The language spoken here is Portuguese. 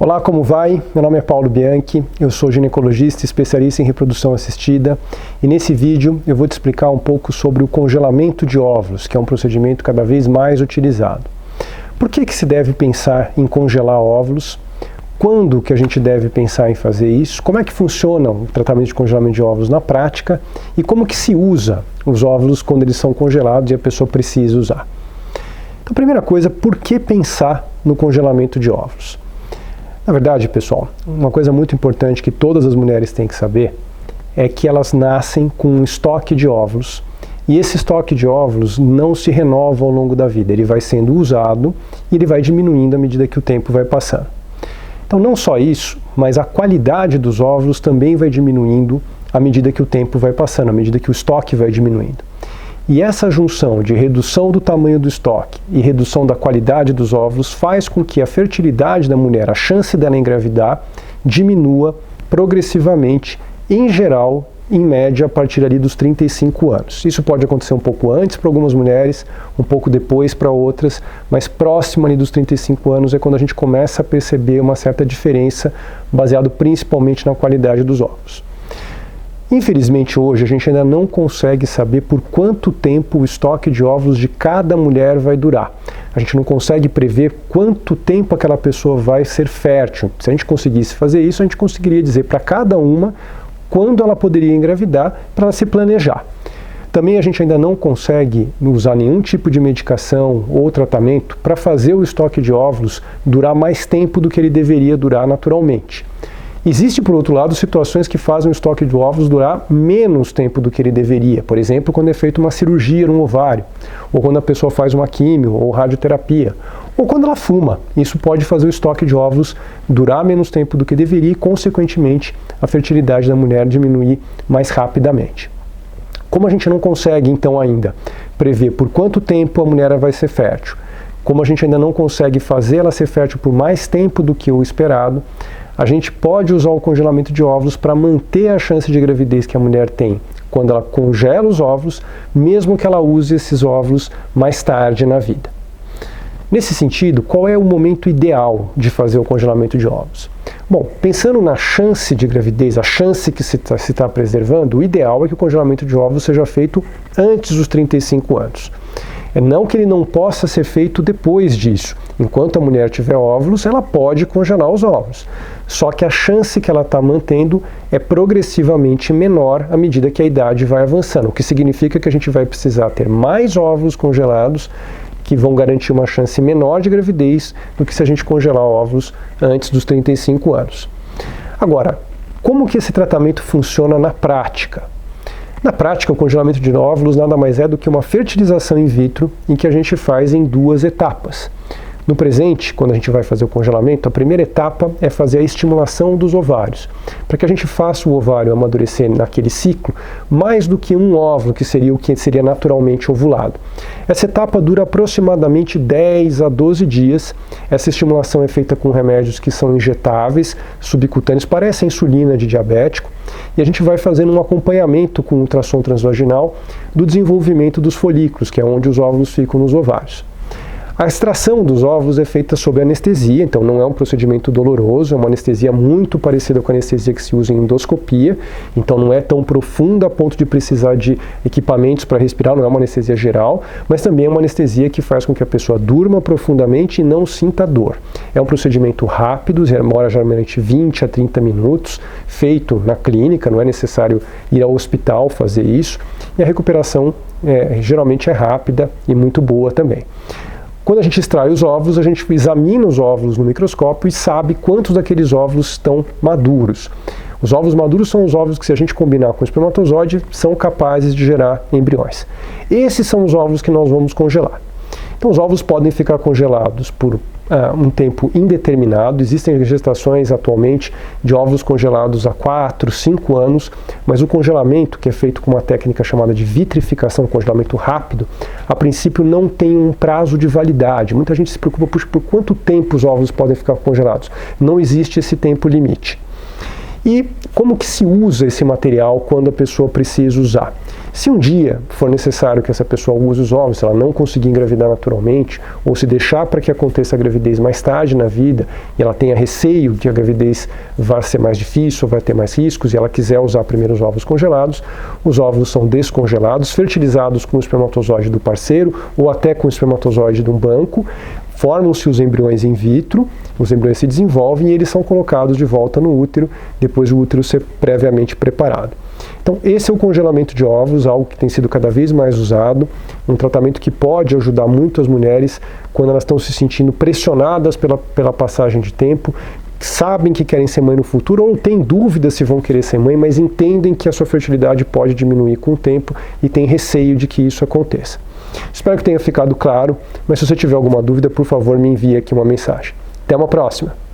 Olá, como vai? Meu nome é Paulo Bianchi, eu sou ginecologista especialista em reprodução assistida e nesse vídeo eu vou te explicar um pouco sobre o congelamento de óvulos, que é um procedimento cada vez mais utilizado. Por que se deve pensar em congelar óvulos? Quando que a gente deve pensar em fazer isso? Como é que funciona o tratamento de congelamento de óvulos na prática? E como que se usa os óvulos quando eles são congelados e a pessoa precisa usar? Então, primeira coisa, por que pensar no congelamento de óvulos? Na verdade, pessoal, uma coisa muito importante que todas as mulheres têm que saber é que elas nascem com um estoque de óvulos e esse estoque de óvulos não se renova ao longo da vida. Ele vai sendo usado e ele vai diminuindo à medida que o tempo vai passando. Então, não só isso, mas a qualidade dos óvulos também vai diminuindo à medida que o tempo vai passando, à medida que o estoque vai diminuindo. E essa junção de redução do tamanho do estoque e redução da qualidade dos óvulos faz com que a fertilidade da mulher, a chance dela engravidar, diminua progressivamente, em geral, em média, a partir ali dos 35 anos. Isso pode acontecer um pouco antes para algumas mulheres, um pouco depois para outras, mas próximo ali dos 35 anos é quando a gente começa a perceber uma certa diferença, baseado principalmente na qualidade dos óvulos. Infelizmente, hoje, a gente ainda não consegue saber por quanto tempo o estoque de óvulos de cada mulher vai durar. A gente não consegue prever quanto tempo aquela pessoa vai ser fértil. Se a gente conseguisse fazer isso, a gente conseguiria dizer para cada uma quando ela poderia engravidar para ela se planejar. Também a gente ainda não consegue usar nenhum tipo de medicação ou tratamento para fazer o estoque de óvulos durar mais tempo do que ele deveria durar naturalmente. Existe, por outro lado, situações que fazem o estoque de óvulos durar menos tempo do que ele deveria. Por exemplo, quando é feita uma cirurgia no ovário, ou quando a pessoa faz uma químio ou radioterapia, ou quando ela fuma. Isso pode fazer o estoque de óvulos durar menos tempo do que deveria e, consequentemente, a fertilidade da mulher diminuir mais rapidamente. Como a gente não consegue, então, ainda prever por quanto tempo a mulher vai ser fértil, como a gente ainda não consegue fazer ela ser fértil por mais tempo do que o esperado, a gente pode usar o congelamento de óvulos para manter a chance de gravidez que a mulher tem quando ela congela os óvulos, mesmo que ela use esses óvulos mais tarde na vida. Nesse sentido, qual é o momento ideal de fazer o congelamento de óvulos? Bom, pensando na chance de gravidez, a chance que se está preservando, o ideal é que o congelamento de óvulos seja feito antes dos 35 anos. É não que ele não possa ser feito depois disso. Enquanto a mulher tiver óvulos, ela pode congelar os óvulos. Só que a chance que ela está mantendo é progressivamente menor à medida que a idade vai avançando, o que significa que a gente vai precisar ter mais óvulos congelados que vão garantir uma chance menor de gravidez do que se a gente congelar óvulos antes dos 35 anos. Agora, como que esse tratamento funciona na prática? Na prática, o congelamento de óvulos nada mais é do que uma fertilização in vitro em que a gente faz em duas etapas. No presente, quando a gente vai fazer o congelamento, a primeira etapa é fazer a estimulação dos ovários, para que a gente faça o ovário amadurecer naquele ciclo mais do que um óvulo, que seria o que seria naturalmente ovulado. Essa etapa dura aproximadamente 10 a 12 dias. Essa estimulação é feita com remédios que são injetáveis, subcutâneos, parece a insulina de diabético, e a gente vai fazendo um acompanhamento com ultrassom transvaginal do desenvolvimento dos folículos, que é onde os óvulos ficam nos ovários. A extração dos óvulos é feita sob anestesia, então não é um procedimento doloroso, é uma anestesia muito parecida com a anestesia que se usa em endoscopia, então não é tão profunda a ponto de precisar de equipamentos para respirar, não é uma anestesia geral, mas também é uma anestesia que faz com que a pessoa durma profundamente e não sinta dor. É um procedimento rápido, demora geralmente 20 a 30 minutos, feito na clínica, não é necessário ir ao hospital fazer isso, e a recuperação geralmente é rápida e muito boa também. Quando a gente extrai os óvulos, a gente examina os óvulos no microscópio e sabe quantos daqueles óvulos estão maduros. Os óvulos maduros são os óvulos que, se a gente combinar com o espermatozoide, são capazes de gerar embriões. Esses são os óvulos que nós vamos congelar. Então, os óvulos podem ficar congelados por um tempo indeterminado. Existem gestações atualmente de óvulos congelados há 4, 5 anos, mas o congelamento, que é feito com uma técnica chamada de vitrificação, congelamento rápido, a princípio não tem um prazo de validade. Muita gente se preocupa por quanto tempo os óvulos podem ficar congelados. Não existe esse tempo limite. E como que se usa esse material quando a pessoa precisa usar? Se um dia for necessário que essa pessoa use os óvulos, se ela não conseguir engravidar naturalmente, ou se deixar para que aconteça a gravidez mais tarde na vida, e ela tenha receio de a gravidez vai ser mais difícil, ou vai ter mais riscos, e ela quiser usar primeiro os óvulos congelados, os óvulos são descongelados, fertilizados com o espermatozoide do parceiro, ou até com o espermatozoide de um banco, formam-se os embriões in vitro, os embriões se desenvolvem e eles são colocados de volta no útero, depois o útero ser previamente preparado. Então esse é o congelamento de óvulos, algo que tem sido cada vez mais usado, um tratamento que pode ajudar muito as mulheres quando elas estão se sentindo pressionadas pela passagem de tempo, sabem que querem ser mãe no futuro ou têm dúvidas se vão querer ser mãe, mas entendem que a sua fertilidade pode diminuir com o tempo e têm receio de que isso aconteça. Espero que tenha ficado claro, mas se você tiver alguma dúvida, por favor, me envie aqui uma mensagem. Até uma próxima!